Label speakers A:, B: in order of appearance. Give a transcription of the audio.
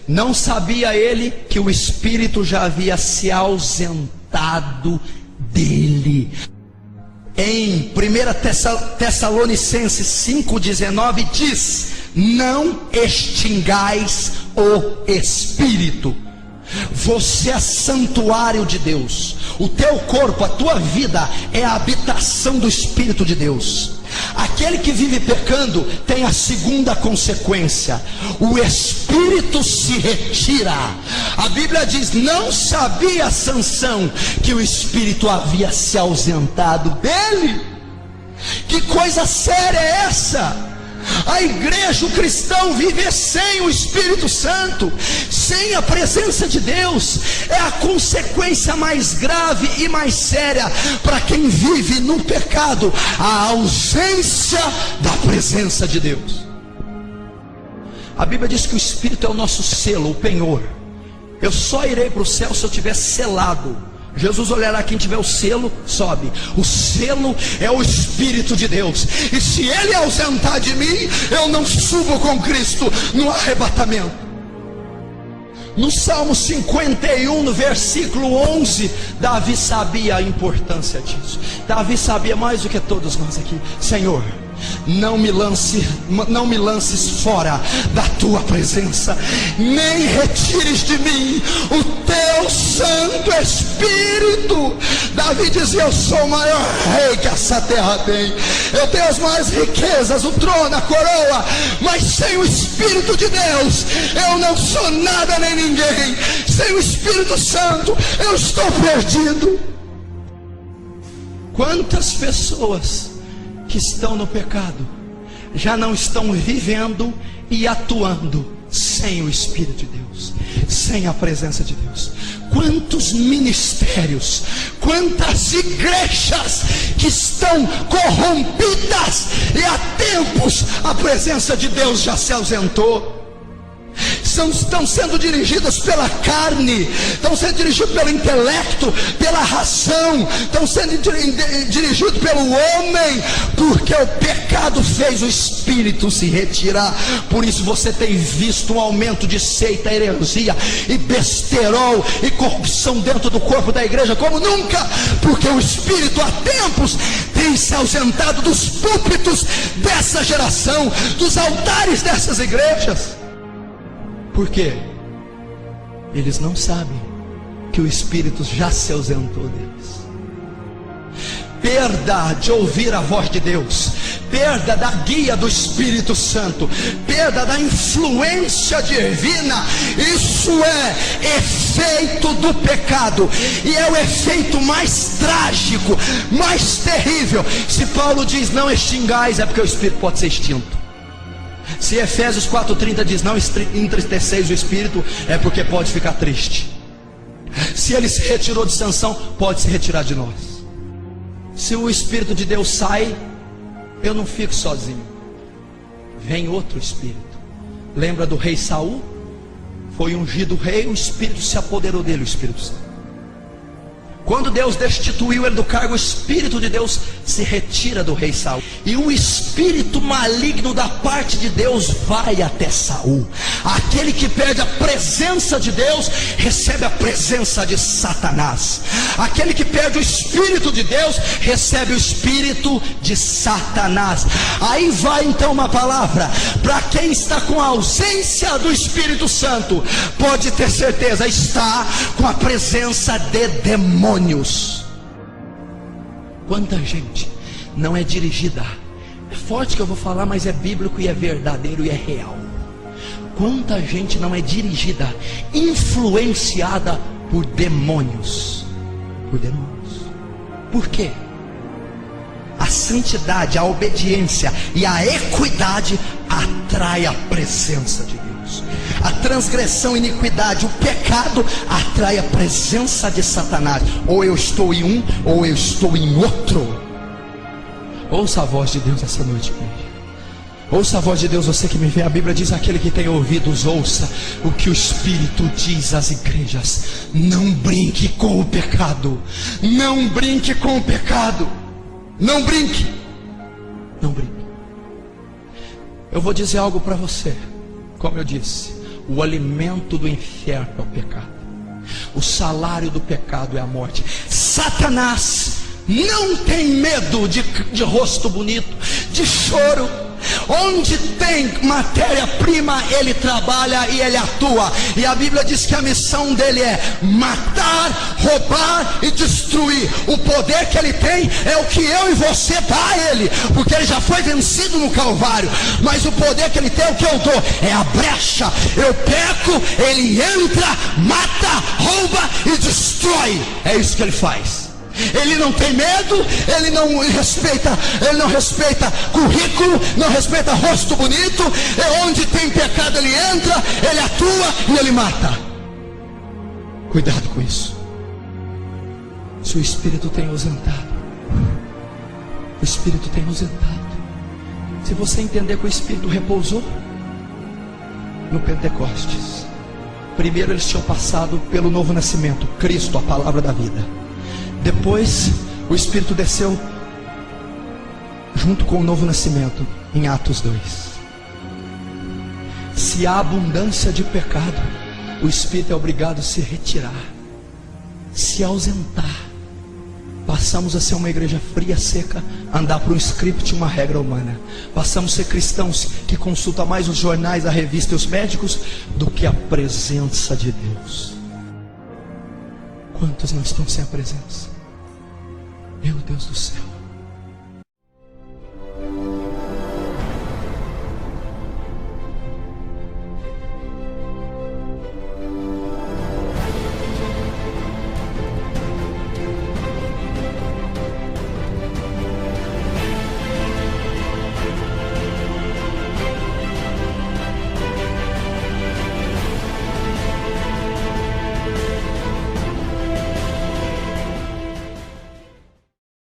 A: Não sabia ele que o Espírito já havia se ausentado dele. Em 1 Tessalonicenses 5,19 diz: não extingais o Espírito. Você é santuário de Deus. O teu corpo, a tua vida é a habitação do Espírito de Deus. Aquele que vive pecando tem a segunda consequência: o Espírito se retira. A Bíblia diz: não sabia Sansão que o Espírito havia se ausentado dele. Que coisa séria é essa? A igreja, o cristão vive sem o Espírito Santo, sem a presença de Deus. É a consequência mais grave e mais séria para quem vive no pecado: a ausência da presença de Deus. A Bíblia diz que o Espírito é o nosso selo, o penhor. Eu só irei para o céu se eu tiver selado. Jesus olhará quem tiver o selo, sobe. O selo é o Espírito de Deus. E se ele ausentar de mim, eu não subo com Cristo no arrebatamento. No Salmo 51, no versículo 11, Davi sabia a importância disso. Davi sabia mais do que todos nós aqui: Senhor, não me lances fora da tua presença, nem retires de mim o teu Santo Espírito. Davi dizia: eu sou o maior rei que essa terra tem, eu tenho as maiores riquezas, o trono, a coroa, mas sem o Espírito de Deus eu não sou nada nem ninguém. Sem o Espírito Santo eu estou perdido. Quantas pessoas que estão no pecado já não estão vivendo e atuando sem o Espírito de Deus, sem a presença de Deus? Quantos ministérios, quantas igrejas que estão corrompidas e há tempos a presença de Deus já se ausentou. Estão sendo dirigidas pela carne, estão sendo dirigidos pelo intelecto, pela razão, estão sendo dirigidos pelo homem, porque o pecado fez o Espírito se retirar. Por isso você tem visto um aumento de seita, heresia e besterol e corrupção dentro do corpo da igreja como nunca, porque o Espírito há tempos tem se ausentado dos púlpitos dessa geração, dos altares dessas igrejas. Por quê? Eles não sabem que o Espírito já se ausentou deles. Perda de ouvir a voz de Deus, perda da guia do Espírito Santo, perda da influência divina. Isso é efeito do pecado, e é o efeito mais trágico, mais terrível. Se Paulo diz não extingais, é porque o Espírito pode ser extinto. Se Efésios 4,30 diz não entristeceis o Espírito, é porque pode ficar triste. Se ele se retirou de Sansão, pode se retirar de nós. Se o Espírito de Deus sai, eu não fico sozinho, vem outro Espírito. Lembra do rei Saul? Foi ungido rei, o Espírito se apoderou dele, o Espírito Santo. Quando Deus destituiu ele do cargo, o Espírito de Deus se retira do rei Saul, e o espírito maligno da parte de Deus vai até Saul. Aquele que perde a presença de Deus recebe a presença de Satanás. Aquele que perde o Espírito de Deus recebe o espírito de Satanás. Aí vai então uma palavra para quem está com a ausência do Espírito Santo: pode ter certeza, está com a presença de demônios. Quanta gente não é dirigida, é forte que eu vou falar, mas é bíblico e é verdadeiro e é real. Quanta gente não é dirigida, influenciada por demônios. Por demônios. Por quê? A santidade, a obediência e a equidade atrai a presença de Deus. A transgressão, a iniquidade, o pecado atrai a presença de Satanás. Ou eu estou em um, ou eu estou em outro. Ouça a voz de Deus essa noite, igreja. Ouça a voz de Deus, você que me vê. A Bíblia diz: aquele que tem ouvidos, ouça o que o Espírito diz às igrejas. Não brinque com o pecado. Não brinque com o pecado. Não brinque. Não brinque. Eu vou dizer algo para você. Como eu disse, o alimento do inferno é o pecado. O salário do pecado é a morte. Satanás não tem medo de rosto bonito, de choro. Onde tem matéria-prima, ele trabalha e ele atua. E a Bíblia diz que a missão dele é matar, roubar e destruir. O poder que ele tem é o que eu e você dá a ele, porque ele já foi vencido no Calvário. Mas o poder que ele tem é o que eu dou, é a brecha. Eu peco, ele entra, mata, rouba e destrói. É isso que ele faz. Ele não tem medo, ele não respeita currículo, não respeita rosto bonito. É onde tem pecado ele entra, ele atua e ele mata. Cuidado com isso. Se o Espírito tem ausentado, o Espírito tem ausentado. Se você entender que o Espírito repousou no Pentecostes, primeiro eles tinham passado pelo novo nascimento, Cristo, a palavra da vida. Depois o Espírito desceu junto com o novo nascimento em Atos 2. Se há abundância de pecado, o Espírito é obrigado a se retirar, se ausentar. Passamos a ser uma igreja fria, seca, andar para um script, uma regra humana. Passamos a ser cristãos que consultam mais os jornais, a revista e os médicos do que a presença de Deus. Quantos não estão sem a presença? Meu Deus do céu.